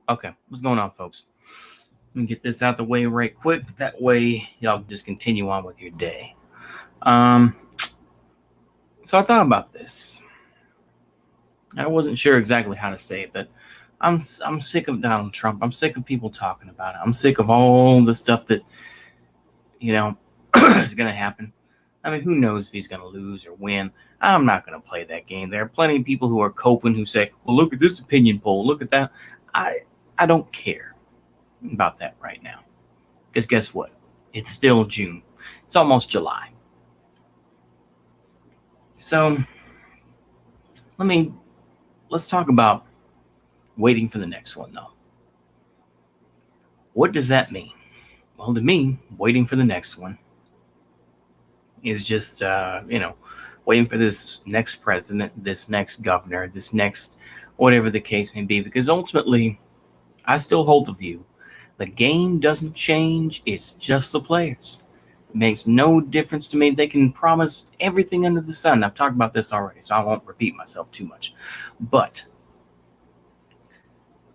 Okay, what's going on, folks? Let me get this out the way right quick. That way, y'all can just continue on with your day. Um, so I thought about this. I wasn't sure exactly how to say it, but I'm sick of Donald Trump. I'm sick of people talking about it. I'm sick of all the stuff that is going to happen. I mean, who knows if he's going to lose or win? I'm not going to play that game. There are plenty of people who are coping who say, "Well, look at this opinion poll. Look at that." I don't care about that right now. Because guess what? It's still June. It's almost July. So let's talk about waiting for the next one, though. What does that mean? Well, to me, waiting for the next one is just, waiting for this next president, this next governor, this next whatever the case may be. Because ultimately, I still hold the view the game doesn't change, it's just the players. It makes no difference to me. They can promise everything under the sun. I've talked about this already, so I won't repeat myself too much. But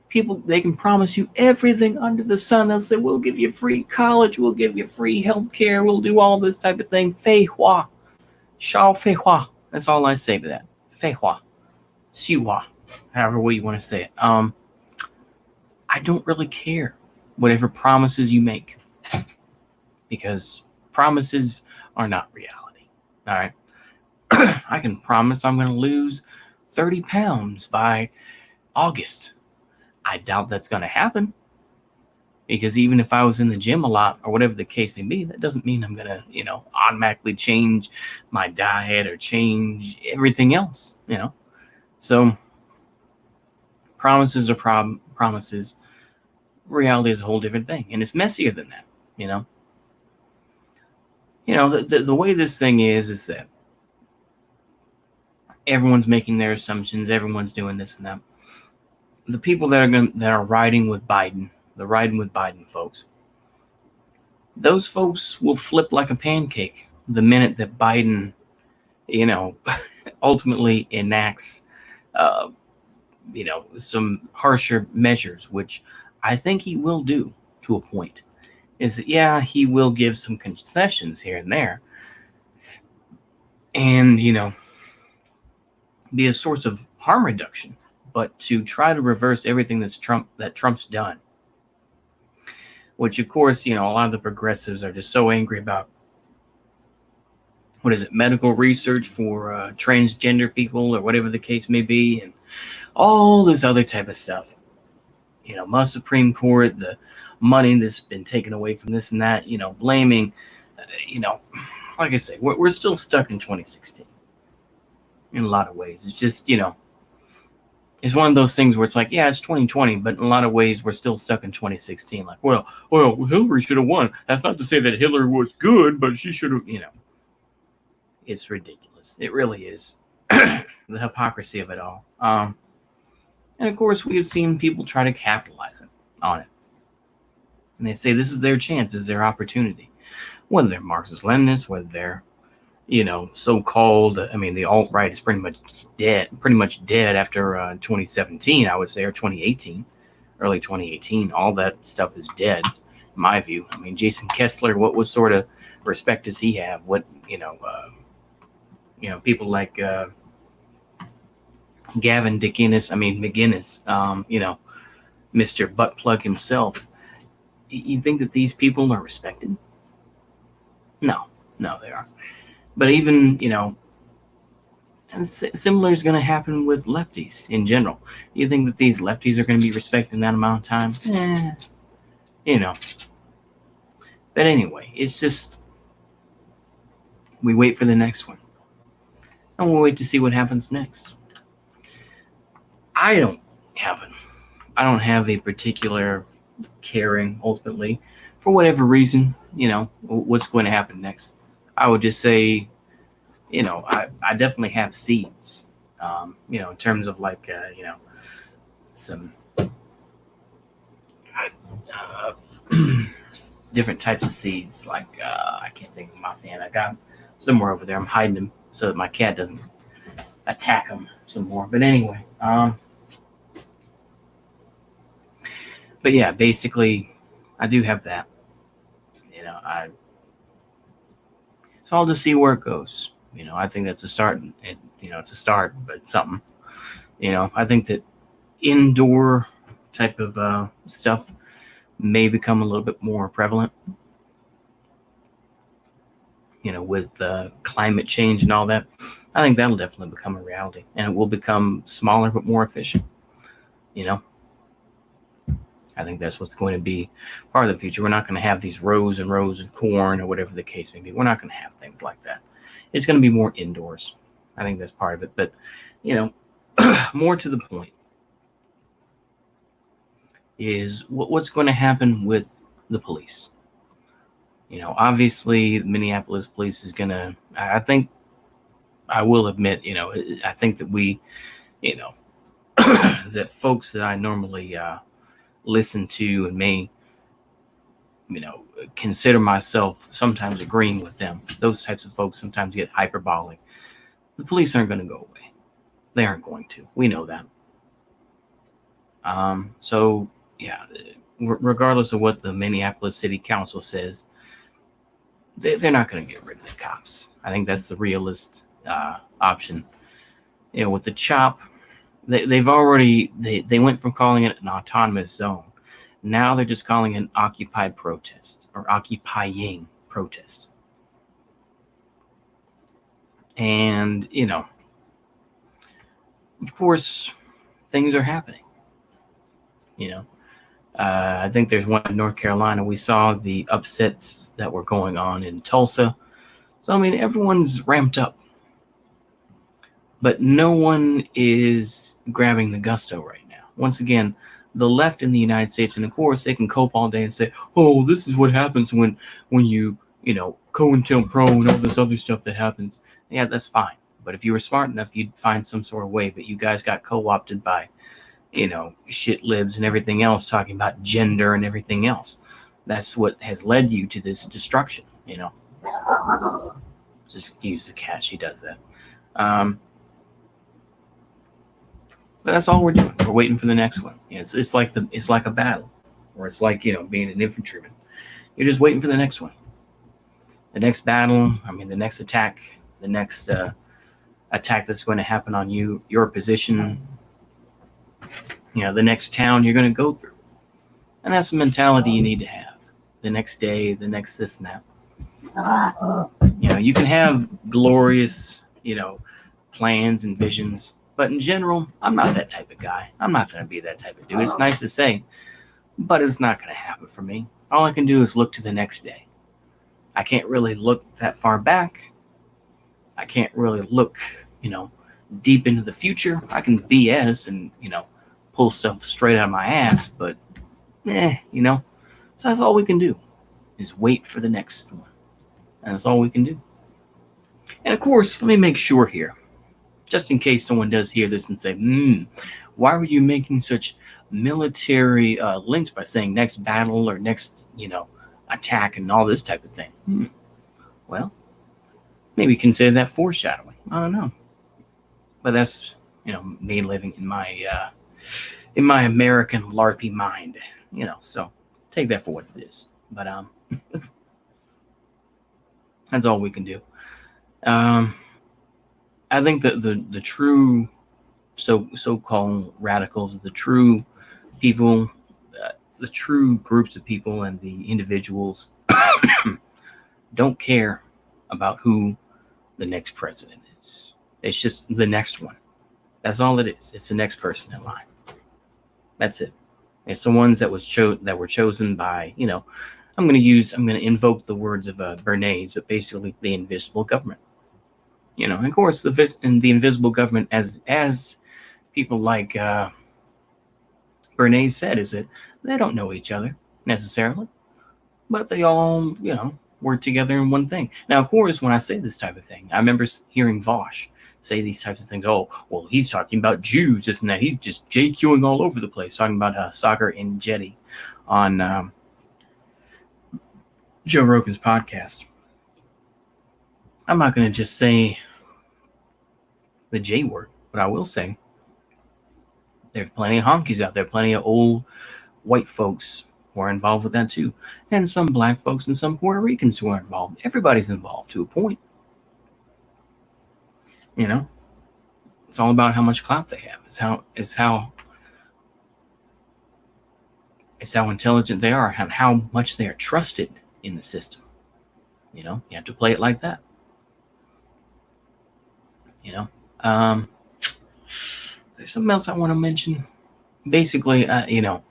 people, they can promise you everything under the sun. They'll say, we'll give you free college, we'll give you free health care, we'll do all this type of thing. Fei hua. Shao fei hua. That's all I say to that. Fei hua. Xu hua. However way you want to say it. I don't really care whatever promises you make, because promises are not reality. All right. I can promise I'm going to lose 30 pounds by August. I doubt that's going to happen, because even if I was in the gym a lot or whatever the case may be, that doesn't mean I'm going to, automatically change my diet or change everything else, So promises are promises. Reality is a whole different thing, and it's messier than that. The way this thing is that everyone's making their assumptions, everyone's doing this and that. The people that are riding with Biden, the riding with Biden folks, those folks will flip like a pancake the minute that Biden, ultimately enacts, some harsher measures, which I think he will do to a point. Is that, yeah, he will give some concessions here and there, and be a source of harm reduction, but to try to reverse everything that Trump's done, which of course a lot of the progressives are just so angry about. What is it? Medical research for transgender people or whatever the case may be, and all this other type of stuff. My Supreme Court, the money that's been taken away from this and that, blaming, like I say, we're still stuck in 2016 in a lot of ways. It's just, it's one of those things where it's like, yeah, it's 2020, but in a lot of ways we're still stuck in 2016. Like, well, Hillary should have won. That's not to say that Hillary was good, but she should have, It's ridiculous. It really is. The hypocrisy of it all. And of course, we have seen people try to capitalize on it. And they say this is their chance, this is their opportunity. Whether they're Marxist-Leninists, whether they're, so-called, the alt-right is pretty much dead after 2017, I would say, or 2018, early 2018. All that stuff is dead, in my view. Jason Kessler, what sort of respect does he have? What, people like Gavin McInnes, Mr. Buttplug himself. You think that these people are respected? No, they aren't. But even, similar is going to happen with lefties in general. You think that these lefties are going to be respected in that amount of time? But anyway, it's just, we wait for the next one. And we'll wait to see what happens next. I don't have a particular caring, ultimately, for whatever reason, what's going to happen next. I would just say, I definitely have seeds, in terms of like, some different types of seeds. Like, I can't think of them offhand. I got them somewhere over there. I'm hiding them so that my cat doesn't attack them some more. But anyway, But yeah, basically, I do have that. So I'll just see where it goes. I think that's a start. It's a start, but it's something. I think that indoor type of stuff may become a little bit more prevalent. With climate change and all that, I think that'll definitely become a reality, and it will become smaller but more efficient. I think that's what's going to be part of the future. We're not going to have these rows and rows of corn or whatever the case may be. We're not going to have things like that. It's going to be more indoors. I think that's part of it. But, more to the point is what's going to happen with the police. Obviously, Minneapolis police is going to, I will admit, I think that we, that folks that I normally listen to and may, consider myself sometimes agreeing with them. Those types of folks sometimes get hyperbolic. The police aren't going to go away. They aren't going to. We know that. So, yeah, regardless of what the Minneapolis City Council says, they're not going to get rid of the cops. I think that's the realist option. With the CHOP, they've already they went from calling it an autonomous zone. Now they're just calling it an occupied protest or occupying protest. And, of course, things are happening. I think there's one in North Carolina. We saw the upsets that were going on in Tulsa. So, everyone's ramped up. But no one is grabbing the gusto right now. Once again, the left in the United States, and of course, they can cope all day and say, oh, this is what happens when you, COINTELPRO and all this other stuff that happens. Yeah, that's fine. But if you were smart enough, you'd find some sort of way. But you guys got co-opted by shit libs and everything else, talking about gender and everything else. That's what has led you to this destruction, Just use the cat. She does that. But that's all we're doing. We're waiting for the next one. It's like a battle, or it's like being an infantryman. You're just waiting for the next one, the next battle. The next attack, the next attack that's going to happen on your position. The next town you're going to go through, and that's the mentality you need to have. The next day, the next this and that. You can have glorious, plans and visions. But in general, I'm not that type of guy. I'm not going to be that type of dude. It's nice to say, but it's not going to happen for me. All I can do is look to the next day. I can't really look that far back. I can't really look, deep into the future. I can BS and, pull stuff straight out of my ass, but, so that's all we can do is wait for the next one. And that's all we can do. And of course, let me make sure here, just in case someone does hear this and say, why were you making such military links by saying next battle or next, attack and all this type of thing? Well, maybe consider that foreshadowing. I don't know. But that's, me living in my American LARPy mind, so take that for what it is. But that's all we can do. I think that the true so-called radicals, the true people, the true groups of people and the individuals don't care about who the next president is. It's just the next one. That's all it is. It's the next person in line. That's it. It's the ones that were chosen by, I'm going to invoke the words of Bernays, but basically the invisible government. And of course, the invisible government, as people like Bernays said, is that they don't know each other necessarily, but they all, work together in one thing. Now, of course, when I say this type of thing, I remember hearing Vosh say these types of things. Oh, well, he's talking about Jews, this and that. He's just JQing all over the place, talking about Saagar Enjeti on Joe Rogan's podcast. I'm not going to just say the J word, but I will say there's plenty of honkies out there, plenty of old white folks who are involved with that too, and some black folks and some Puerto Ricans who are involved. Everybody's involved to a point. You know, it's all about how much clout they have. It's how intelligent they are, and how much they are trusted in the system. You know, you have to play it like that. You know, there's something else I want to mention. Basically, you know,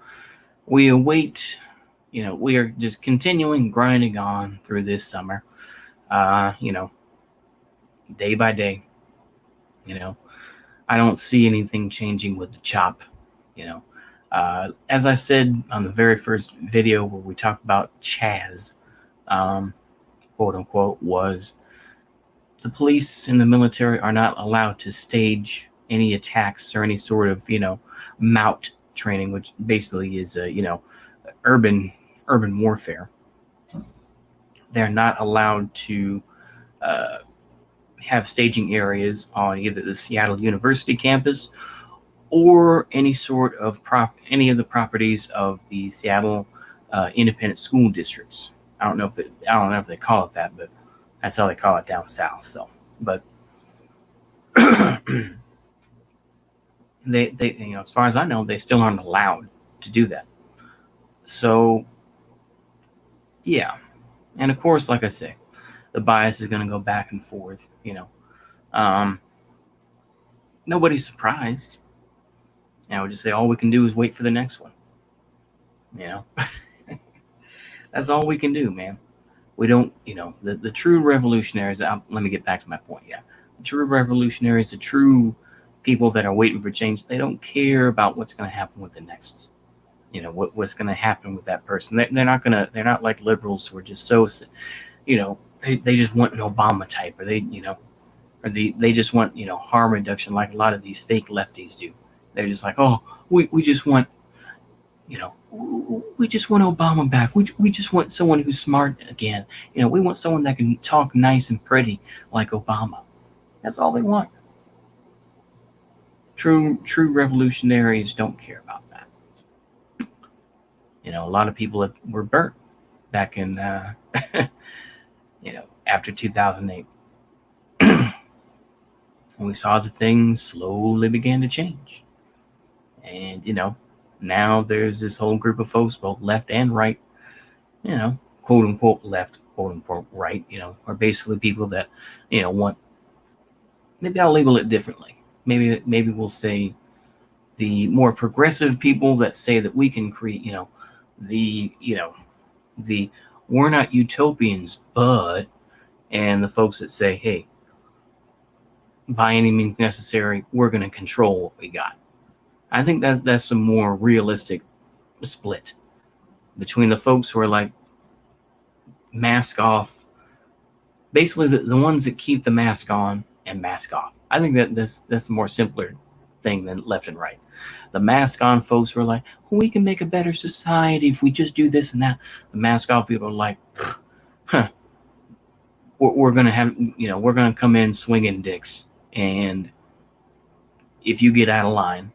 we await. You know, we are just continuing grinding on through this summer. You know, day by day. You know, I don't see anything changing with the CHOP. You know, as I said on the very first video where we talked about Chaz, quote unquote, was the police and the military are not allowed to stage any attacks or any sort of, you know, MOUT training, which basically is, you know, urban warfare. They're not allowed to have staging areas on either the Seattle University campus or any sort of any of the properties of the Seattle independent school districts. I don't know if they call it that, but that's how they call it down south. So, but they you know, as far as I know, they still aren't allowed to do that. So, yeah, and of course, like I say, the bias is going to go back and forth. You know, nobody's surprised. And I would just say all we can do is wait for the next one. You know, that's all we can do, man. We don't, you know, the true revolutionaries. Let me get back to my point. Yeah, the true revolutionaries, the true people that are waiting for change, they don't care about what's going to happen with the next. You know, what's going to happen with that person. They're not like liberals who are just so, you know, they just want an Obama type, or they just want, you know, harm reduction like a lot of these fake lefties do. They're just like, oh, we just want, you know, we just want Obama back. We just want someone who's smart again. You know, we want someone that can talk nice and pretty like Obama. That's all they want. True revolutionaries don't care about that. You know, a lot of people were burnt back in, you know, after 2008. When we saw that things slowly began to change. And, you know, now there's this whole group of folks, both left and right, you know, quote unquote left, quote unquote right, you know, are basically people that, you know, want, maybe I'll label it differently. Maybe we'll say the more progressive people that say that we can create, you know, the we're not utopians, but, and the folks that say, hey, by any means necessary, we're going to control what we got. I think that's a more realistic split between the folks who are like mask off, basically the ones that keep the mask on and mask off. I think that's a more simpler thing than left and right. The mask on folks who are like, well, we can make a better society if we just do this and that. The mask off people are like, huh, we're gonna have, you know, we're gonna come in swinging dicks, and if you get out of line,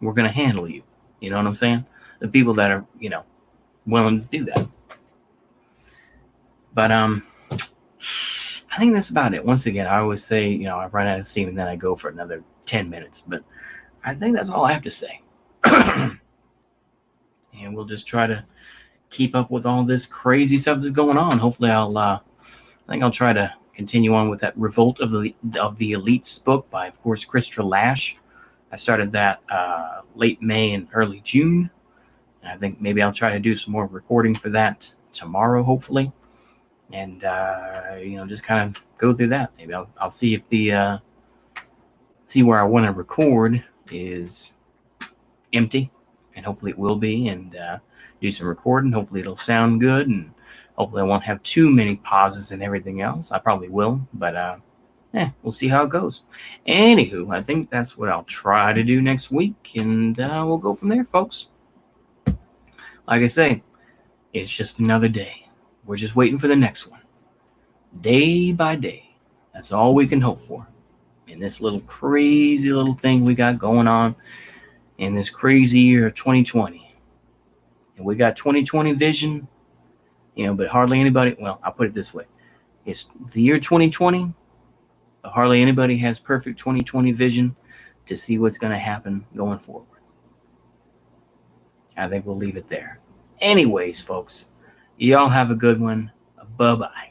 we're going to handle you. You know what I'm saying? The people that are, you know, willing to do that. But I think that's about it. Once again, I always say, you know, I run out of steam and then I go for another 10 minutes. But I think that's all I have to say. And we'll just try to keep up with all this crazy stuff that's going on. Hopefully I think I'll try to continue on with that Revolt of the Elites book by, of course, Christopher Lasch. I started that late May and early June. And I think maybe I'll try to do some more recording for that tomorrow, hopefully. And, you know, just kind of go through that. Maybe I'll see if see where I want to record is empty. And hopefully it will be. And do some recording. Hopefully it'll sound good. And hopefully I won't have too many pauses and everything else. I probably will. But, we'll see how it goes. Anywho, I think that's what I'll try to do next week, and we'll go from there, folks. Like I say, it's just another day. We're just waiting for the next one. Day by day. That's all we can hope for. In this little crazy little thing we got going on in this crazy year of 2020. And we got 2020 vision, but hardly anybody, well, I'll put it this way. It's the year 2020, but hardly anybody has perfect 2020 vision to see what's going to happen going forward. I think we'll leave it there. Anyways, folks, y'all have a good one. Bye-bye.